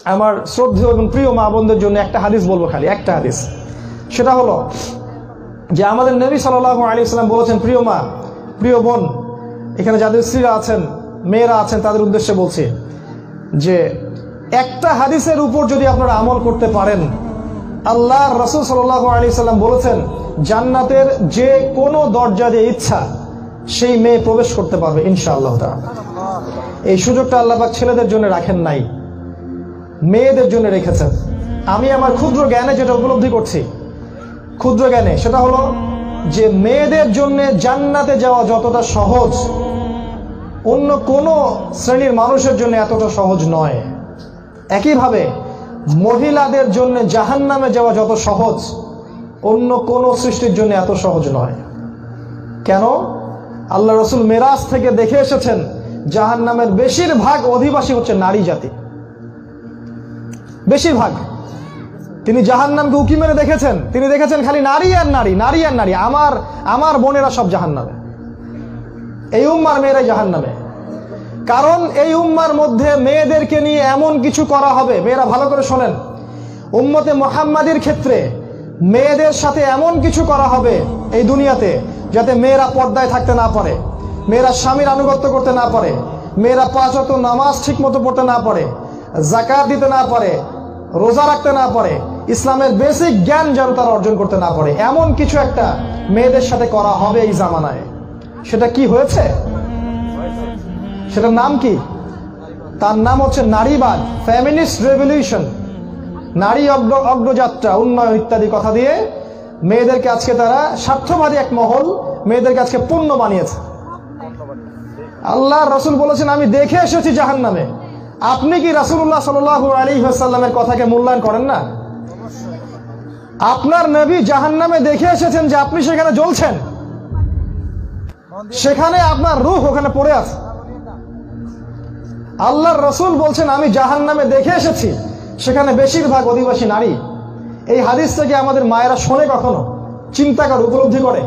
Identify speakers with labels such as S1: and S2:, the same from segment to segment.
S1: আমার শ্রদ্ধেয় এবং প্রিয় মা বোনদের জন্য একটা হাদিস বলবো, খালি একটা হাদিস। সেটা হলো যে আমাদের নবী সাল্লাল্লাহু আলাইহি ওয়াসাল্লাম বলেছেন, প্রিয় মা, প্রিয় বোন, এখানে যাদের স্ত্রীরা আছেন, মেয়েরা আছেন, তাদের উদ্দেশ্যে বলছি যে একটা হাদিসের উপর যদি আপনারা আমল করতে পারেন, আল্লাহর রাসূল সাল্লাল্লাহু আলাইহি ওয়াসাল্লাম বলেছেন জান্নাতের যে কোনো দরজা দিয়ে ইচ্ছা সেই মেয়ে প্রবেশ করতে পারবে ইনশাআল্লাহ তাআলা। এই সুযোগটা আল্লাহ পাক ছেলেদের জন্য রাখেন নাই, মেয়েদের জন্য রেখেছেন। আমি আমার ক্ষুদ্র জ্ঞানে যেটা উপলব্ধি করছি, ক্ষুদ্র জ্ঞানে, সেটা হলো যে মেয়েদের জন্য জান্নাতে যাওয়া যতটা সহজ অন্য কোনো শ্রেণীর মানুষের জন্য এতটা সহজ নয়। একইভাবে মহিলাদের জন্য জাহান্নামে যাওয়া যত সহজ অন্য কোনো সৃষ্টির জন্য এত সহজ নয়। কেন? আল্লাহ রাসূল মেরাজ থেকে দেখে এসেছেন জাহান্নামের বেশিরভাগ অধিবাসী হচ্ছে নারী জাতি, বেশিরভাগ। তিনি জাহান্নামকে উকি মেরে দেখেছেন, তিনি দেখেছেন খালি নারী আর নারী, নারী আর নারী। আমার বোনেরা সব জাহান্নামে, এই উম্মার মেয়েরাই জাহান্নামে। কারণ এই উম্মার মধ্যে মেয়েদেরকে নিয়ে এমন কিছু করা হবে, মেয়েরা ভালো করে শোনেন, উম্মতে মুহাম্মাদির ক্ষেত্রে মেয়েদের সাথে এমন কিছু করা হবে এই দুনিয়াতে যাতে মেয়েরা পর্দায় থাকতে না পারে, মেয়েরা স্বামীর আনুগত্য করতে না পারে, মেয়েরা 5 ওয়াক্ত নামাজ ঠিক মতো পড়তে না পারে, যাকাত দিতে না পারে, রোজা রাখতে না পারে, ইসলামের বেসিক জ্ঞান যেন তারা অর্জন করতে না পারে, এমন কিছু একটা মেয়েদের সাথে করা হবে এই জামানায়। সেটা কি হয়েছে? সেটার নাম কি? তার নাম হচ্ছে নারীবাদ, ফেমিনিস্ট রেভলিউশন। নারী অগ্রযাত্রা, উন্নয়ন ইত্যাদি কথা দিয়ে মেয়েদেরকে আজকে তারা স্বার্থবাদী এক মহল মেয়েদেরকে আজকে পণ্য বানিয়েছে। আল্লাহর রাসূল বলেছেন আমি দেখে এসেছি জাহান্নামে। আপনি কি রাসূলুল্লাহ সাল্লাল্লাহু আলাইহি ওয়াসাল্লামের কথাকে মূল্যায়ন করেন না? আপনার নবী জাহান্নামে দেখে এসেছেন যে আপনি সেখানে জ্বলছেন, সেখানে আপনার রূহ ওখানে পড়ে আছে। আল্লাহর রাসূল বলছেন আমি জাহান্নামে দেখে এসেছি, সেখানে বেশিরভাগ অধিবাসী নারী। এই হাদিস থেকে আমাদের মায়েরা শোনে, কখনো চিন্তা করে, উপলব্ধি করে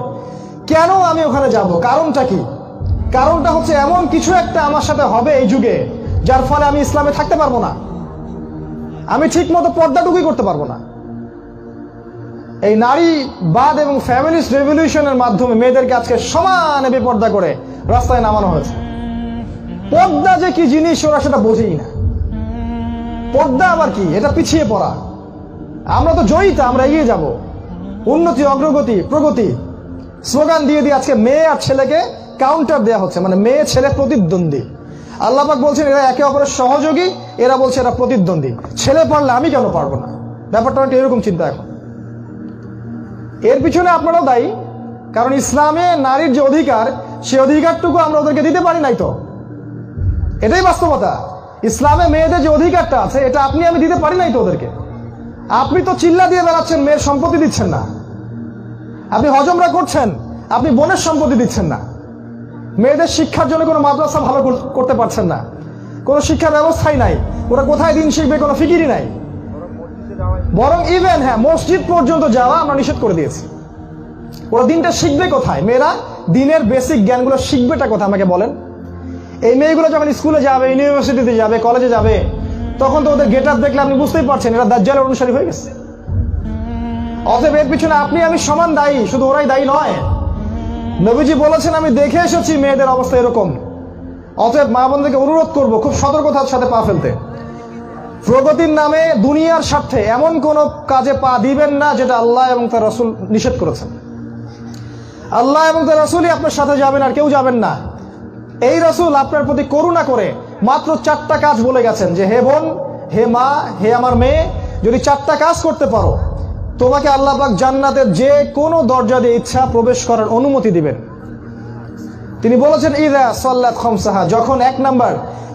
S1: কেন আমি ওখানে যাব? কারণটা কি? কারণটা হচ্ছে এমন কিছু একটা আমার সাথে হবে এই যুগে যার ফলে আমি ইসলামে থাকতে পারবো না, আমি ঠিক মতো পর্দাটুকুই করতে পারবো না। এই নারীবাদ এবং ফ্যামিলিস্ট রেভলিউশনের মাধ্যমে মেয়েদেরকে আজকে সমানে বেপর্দা করে রাস্তায় নামানো হয়েছে। পর্দা যে কি জিনিস ওরা সেটা বোঝেই না। পর্দা আবার কি? এটা পিছিয়ে পড়া। আমরা তো জয়িতা, আমরা এগিয়ে যাব, উন্নতি, অগ্রগতি, প্রগতি স্লোগান দিয়ে দিয়ে আজকে মেয়ে আর ছেলেকে কাউন্টার দেওয়া হচ্ছে, মানে মেয়ে ছেলে প্রতিদ্বন্দ্বী। আল্লাহ পাক বলছেন এরা একে অপরের সহযোগী, এরা বলছে এরা প্রতিদ্বন্দ্বী। ছেলে পারলে আমি কেন পারবো না? ব্যাপারটা অনেকটা এরকম চিন্তা এখন। এর পিছনে আপনারাও দায়ী, কারণ ইসলামে নারীর যে অধিকার, সে অধিকারটুকু আমরা ওদেরকে দিতে পারি নাই। তো এটাই বাস্তবতা। ইসলামে মেয়েদের যে অধিকারটা আছে এটা আপনি আমি দিতে পারি নাই তো ওদেরকে। আপনি তো চিল্লা দিয়ে বেড়াচ্ছেন, মেয়ের সম্পত্তি দিচ্ছেন না। আপনি হজমরা করছেন, আপনি বোনের সম্পত্তি দিচ্ছেন না। মেয়েদের শিক্ষার জন্য কোনো মাদ্রাসা ভালো করতে পারছেন না, কোনো শিক্ষা ব্যবস্থাই নাই। ওরা কোথায় দিন শিখবে কোনো ফিকিরই নাই। বরং ইভেন মসজিদ পর্যন্ত যাওয়া আমরা নিষেধ করে দিয়েছি। ওরা দিনটা শিখবে কোথায়? মেয়েরা দিনের বেসিক জ্ঞানগুলো শিখবেটা কোথায় আমাকে বলেন? এই মেয়েগুলো যখন স্কুলে যাবে, ইউনিভার্সিটিতে যাবে, কলেজে যাবে, তখন তো ওদের গেট আপ দেখলে আপনি বুঝতেই পারছেন এরা দাজ্জালের অনুসারী হয়ে গেছে। অতএব এর পিছনে আপনি আমি সমান দায়ী, শুধু ওরাই দায়ী নয়। নবীজি বলেছেন আমি দেখে এসেছি মেয়েদের অবস্থা এরকম। অতএব মা বোনদেরকে অনুরোধ করবো খুব সতর্কতার সাথে পা ফেলতে। প্রগতির নামে দুনিয়ার স্বার্থে এমন কোন কাজে পা দিবেন না যেটা আল্লাহ এবং তার রাসূল নিষেধ করেছেন। আল্লাহ এবং তার রাসূলই আপনার সাথে যাবেন, আর কেউ যাবেন না। এই রাসূল আপনার প্রতি করুণা করে মাত্র 4টা কাজ বলে গেছেন যে হে বোন, হে মা, হে আমার মেয়ে, যদি 4টা কাজ করতে পারো তোমাকে আল্লাহ পাক জান্নাতের যে কোনো দরজা দিয়ে ইচ্ছা প্রবেশ করার অনুমতি দিবেন। তিনি বলেছেন ইযা সাল্লাত খামসাহা, যখন 1 নাম্বার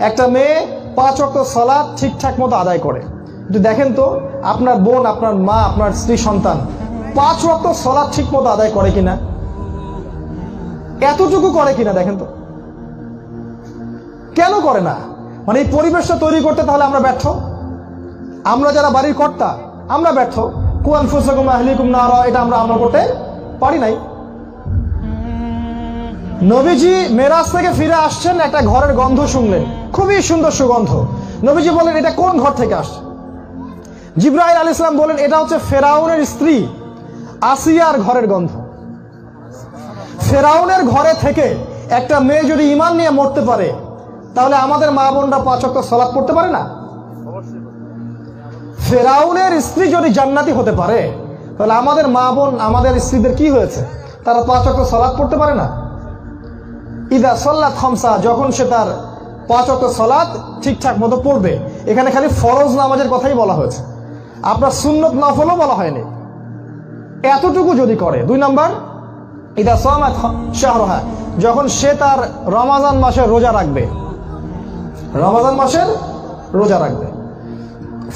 S1: একটা মেয়ে 5 ওয়াক্ত সালাত ঠিকঠাক মতো আদায় করে। একটু দেখেন তো আপনার বোন, আপনার মা, আপনার স্ত্রী, সন্তান 5 ওয়াক্ত সালাত ঠিক মতো আদায় করে কিনা, এতটুকু করে কিনা দেখেন তো। কেন করে না? মানে এই পরিবেশটা তৈরি করতে তাহলে আমরা ব্যর্থ। আমরা যারা বাড়ির কর্তা আমরা ব্যর্থ। কু আনফুসাকুম আহলিকুম নারা, এটা আমরা আমল করতে পারি নাই। নবীজি মেরাজ থেকে ফিরে আসছেন, একটা ঘরের গন্ধ শুনলেন, খুবই সুন্দর সুগন্ধ। নবীজি বলেন এটা কোন ঘর থেকে আসছে? জিবরাইল আলাইহিস সালাম বলেন এটা হচ্ছে ফেরাউনের স্ত্রী আসিয়ার ঘরের গন্ধ। ফেরাউনের ঘরে থেকে একটা মেয়ে যদি ঈমান নিয়ে মরতে পারে, তাহলে আমাদের মা বোনরা 5 ওয়াক্ত সালাত পড়তে পারে না? ফেরাউনের স্ত্রী যদি জান্নাতি হতে পারে, তাহলে আমাদের মা বোন, আমাদের স্ত্রীদের কি হয়েছে? তারা 5 ওয়াক্ত সালাত পড়তে পারে না? ইদা সাল্লাত খামসা, যখন সে তার 5 ওয়াক্ত সালাত ঠিকঠাক মতো পড়বে। এখানে খালি ফরজ নামাজের কথাই বলা হয়েছে, আপনার সুন্নত নফলও বলা হয়নি। এতটুকু যদি করে। 2 নাম্বার, ইদা সামাত শাহরহা, যখন সে তার রমাজান মাসের রোজা রাখবে। রমাজান মাসের রোজা রাখবে।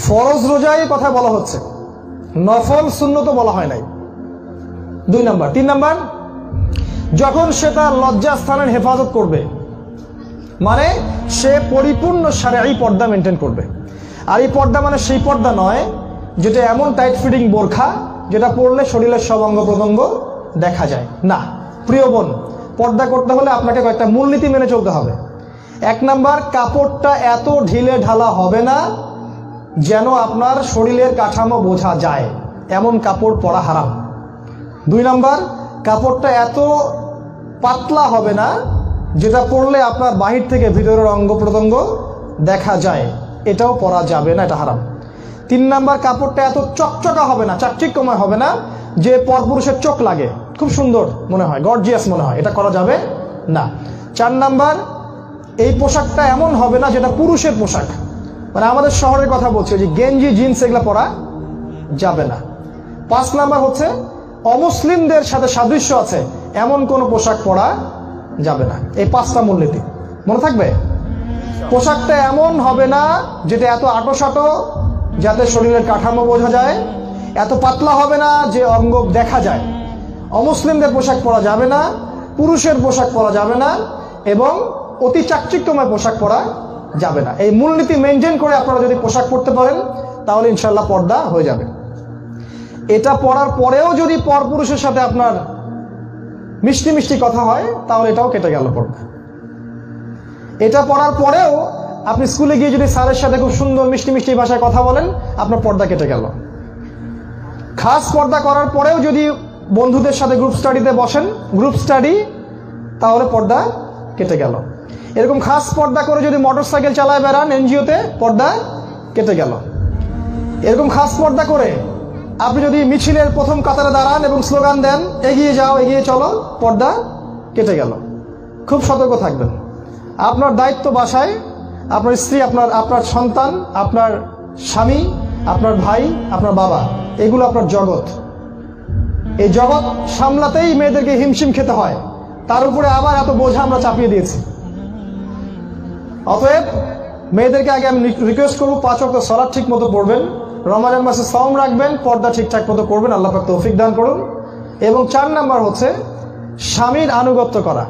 S1: ফরজ রোজাই কথা বলা হচ্ছে, নফল সুন্নত বলা হয় নাই। 2 নাম্বার। 3 নাম্বার, যখন সে তার লজ্জাস্থানের হেফাজত করবে, মানে সে পরিপূর্ণ শারঈ পর্দা মেনটেন করবে। আর এই পর্দা মানে সেই পর্দা নয় যেটা এমন টাইট ফিটিং বোরখা যেটা পরলে শরীরের সব অঙ্গ প্রত্যঙ্গ দেখা যায় না। প্রিয় বোন, পর্দা করতে হলে আপনাকে কয়েকটা মূলনীতি মেনে চলতে হবে। 1 নাম্বার, কাপড়টা এত ঢিলে ঢালা হবে না যেন আপনার শরীরের কাঠামো বোঝা যায়, এমন কাপড় পরা হারাম। 2 নাম্বার, কাপড়টা এত পাতলা হবে না যেটা পরলে আপনার বাহির থেকে ভিতরের অঙ্গ প্রত্যঙ্গ দেখা যায়, এটাও পরা যাবে না, এটা হারাম। 3 নাম্বার, কাপড়টা এত চকচকা হবে না, চাকচিক্যময় হবে না যে পরপুরুষের চোখ লাগে, খুব সুন্দর মনে হয়, গর্জিয়াস মনে হয়, এটা করা যাবে না। 4 নাম্বার, এই পোশাকটা এমন হবে না যেটা পুরুষের পোশাক, মানে আমাদের শহরের কথা বলছে, যে গেঞ্জি জিন্স এগুলা পরা যাবে না। 5 নাম্বার হচ্ছে অমুসলিমদের সাথে সাদৃশ্য আছে এমন কোনো পোশাক পরা যাবে না। এই 5টা মূলনীতি মনে থাকবে। পোশাকটা এমন হবে না যেটা এত আঁটোসাঁটো যাতে শরীরের কাঠামো বোঝা যায়, এত পাতলা হবে না যে অঙ্গ দেখা যায়। অমুসলিমদের পোশাক পরা যাবে না, পুরুষের পোশাক পরা যাবে না, এবং অতি চাকচিক্যময় পোশাক পরা যাবে না। এই মূলনীতি মেনটেন করে আপনারা যদি পোশাক পরতে পারেন, তাহলে ইনশাল্লাহ পর্দা হয়ে যাবে। এটা পরার পরেও যদি পরপুরুষের সাথে আপনার মিষ্টি মিষ্টি কথা হয়, তাহলে এটাও কেটে গেল পর্দা। এটা পরার পরেও আপনি স্কুলে গিয়ে যদি স্যারের সাথে খুব সুন্দর মিষ্টি মিষ্টি ভাষায় কথা বলেন, আপনার পর্দা কেটে গেল। খাস পর্দা করার পরেও যদি বন্ধুদের সাথে গ্রুপ স্টাডিতে বসেন, গ্রুপ স্টাডি, তাহলে পর্দা কেটে গেল। এরকম খাস পর্দা করে যদি মোটরসাইকেল চালায় বেড়ান এনজিওতে, পর্দা কেটে গেল। এরকম খাস পর্দা করে আপনি যদি মিছিলের প্রথম কাতারে দাঁড়ান এবং স্লোগান দেন, এগিয়ে যাও, এগিয়ে চলো, পর্দা কেটে গেল। খুব সতর্ক থাকবেন। আপনার দায়িত্ব বাসায় আপনার স্ত্রী, আপনার সন্তান, আপনার স্বামী, আপনার ভাই, আপনার বাবা, এগুলো আপনার জগৎ। এই জগৎ সামলাতেই মেয়েদেরকে হিমশিম খেতে হয়, তার উপরে আবার এত বোঝা আমরা চাপিয়ে দিয়েছি। অতএব মেয়েদেরকে আগে আমি রিকোয়েস্ট করবো, 5 ওয়াক্ত সালাত ঠিক মতো পড়বেন, রমজান মাসে সাওম রাখবেন, পর্দা ঠিকঠাক মতো করবেন, আল্লাহ পাক তৌফিক দান করুন। এবং 4 নাম্বার হচ্ছে স্বামীর আনুগত্য করা।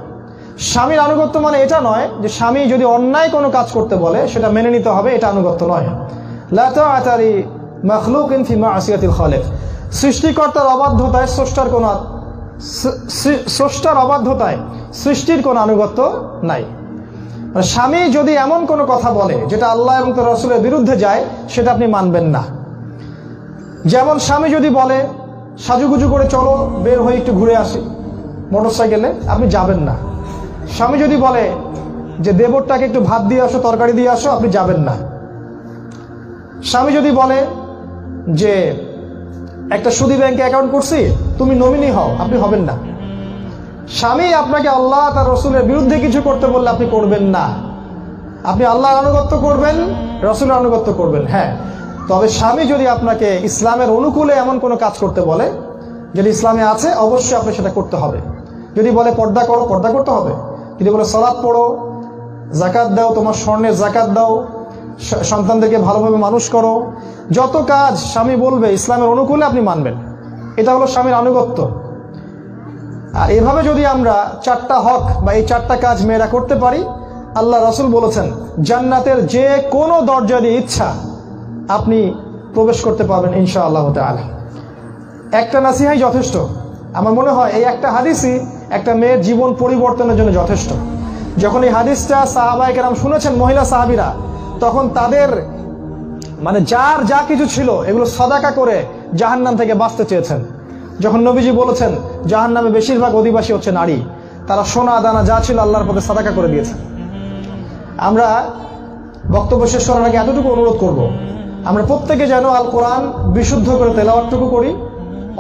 S1: স্বামীর আনুগত্য মানে এটা নয় যে স্বামী যদি অন্যায় কোনো কাজ করতে বলে সেটা মেনে নিতে হবে, এটা আনুগত্য নয়। লা তা'আতা লি মাখলুকিন ফি মা'সিয়াতিল খালিক, সৃষ্টিকর্তার অবাধ্যতায় স্রষ্টার অবাধ্যতায় সৃষ্টির কোনো আনুগত্য নাই। স্বামী যদি এমন কোনো কথা বলে যেটা আল্লাহ এবং তার রাসূলের বিরুদ্ধে যায়, সেটা আপনি মানবেন না। যেমন স্বামী যদি বলে সাজুগুজু করে চলো, বের হয়ে একটু ঘুরে আসি মোটরসাইকেলে, আপনি যাবেন না। স্বামী যদি বলে যে দেবরটাকে একটু ভাত দিয়ে আসো, তরকারি দিয়ে আসো, আপনি যাবেন না। স্বামী যদি বলে যে একটা সুদী ব্যাংকে অ্যাকাউন্ট করছি, তুমি নমিনি হও, আপনি হবেন না। স্বামী আপনাকে আল্লাহ তার রাসূলের বিরুদ্ধে কিছু করতে বললে আপনি করবেন না। আপনি আল্লাহর আনুগত্য করবেন, রাসূলের আনুগত্য করবেন, হ্যাঁ। তবে স্বামী যদি আপনাকে ইসলামের অনুকূলে এমন কোনো কাজ করতে বলে যেটা ইসলামে আছে, অবশ্যই আপনি সেটা করতে হবে। যদি বলে পর্দা করো, পর্দা করতে হবে। যদি বলে সালাত পড়ো, যাকাত দাও, তোমার স্বর্ণের যাকাত দাও, সন্তানদেরকে ভালোভাবে মানুষ করো, যত কাজ স্বামী বলবে ইসলামের অনুকূলে আপনি মানবেন, এটা হলো স্বামীর আনুগত্য। আর এভাবে যদি আমরা 4টা হক বা এই 4টা কাজ মেয়েরা করতে পারি, আল্লাহ রাসূল বলেছেন জান্নাতের যে কোনো দরজা দিয়ে ইচ্ছা আপনি প্রবেশ করতে পারবেন ইনশাআল্লাহ তাআলা। একটা নাসিহাই যথেষ্ট। আমার মনে হয় এই একটা হাদিসই একটা মেয়ের জীবন পরিবর্তনের জন্য যথেষ্ট। যখন এই হাদিসটা সাহাবায়ে কেরাম শুনেছেন, মহিলা সাহাবীরা, তখন তাদের মানে যার যা কিছু ছিল এগুলো সাদাকা করে জাহান্নাম থেকে বাঁচতে চেয়েছেন। যখন নবীজি বলেছেন জাহান্নামে বেশিরভাগ অধিবাসী হচ্ছে নারী, তারা সোনা দানা যা ছিল আল্লাহর পথে সাদাকা করে দিয়েছেন। আমরা বক্তব্য শেষ করার আগে এতটুকু অনুরোধ করব, আমরা প্রত্যেকে যেন আল কোরআন বিশুদ্ধ করে তেলাওয়াতটুকু করি,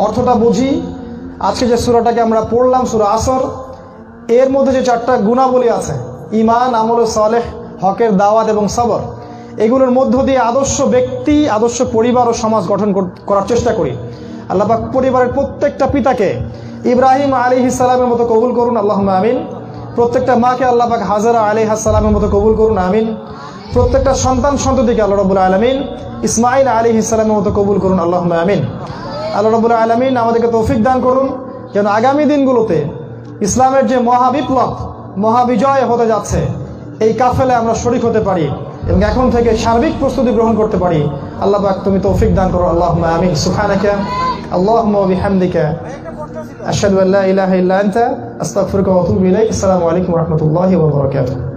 S1: অর্থটা বুঝি। আজকে যে সূরাটাকে আমরা পড়লাম, সূরা আসর, এর মধ্যে যে 4টা গুণাবলী আছে, ঈমান, আমল সালেহ, হকের দাওয়াত এবং সবর, এগুলোর মধ্য দিয়ে আদর্শ ব্যক্তি, আদর্শ পরিবার ও সমাজ গঠন করার চেষ্টা করি। আল্লাহ পাক পরিবারের প্রত্যেকটা পিতাকে ইব্রাহিম আলাইহিস সালামের মতো কবুল করুন, আল্লাহুম্মা আমিন। প্রত্যেকটা মাকে আল্লাহ পাক হাজরা আলাইহিস সালামের মতো কবুল করুন, আমিন। প্রত্যেকটা সন্তান সন্ততিকে আল্লাহ রাব্বুল আলামিন ইসমাঈল আলাইহিস সালামের মতো কবুল করুন, আল্লাহুম্মা আমিন। আল্লাহ রাব্বুল আলামিন আমাদেরকে তৌফিক দান করুন যেন আগামী দিনগুলোতে ইসলামের যে মহাবিপ্লব, মহাবিজয় হতে যাচ্ছে, এই কাফেলায় আমরা শরীক হতে পারি এবং এখন থেকে সার্বিক প্রস্তুতি গ্রহণ করতে পারি। আল্লাহ পাক তুমি তৌফিক দান করো, আল্লাহুম্মা আমিন। সুবহানাকা আল্লাহুম্মা ওয়া বিহামদিকা আশহাদু আল্লা ইলাহা ইল্লা আনতা আস্তাগফিরুকা ওয়া আতুবু ইলাইক। আসসালামু আলাইকুম ওয়া রাহমাতুল্লাহি ওয়া বারাকাতুহু।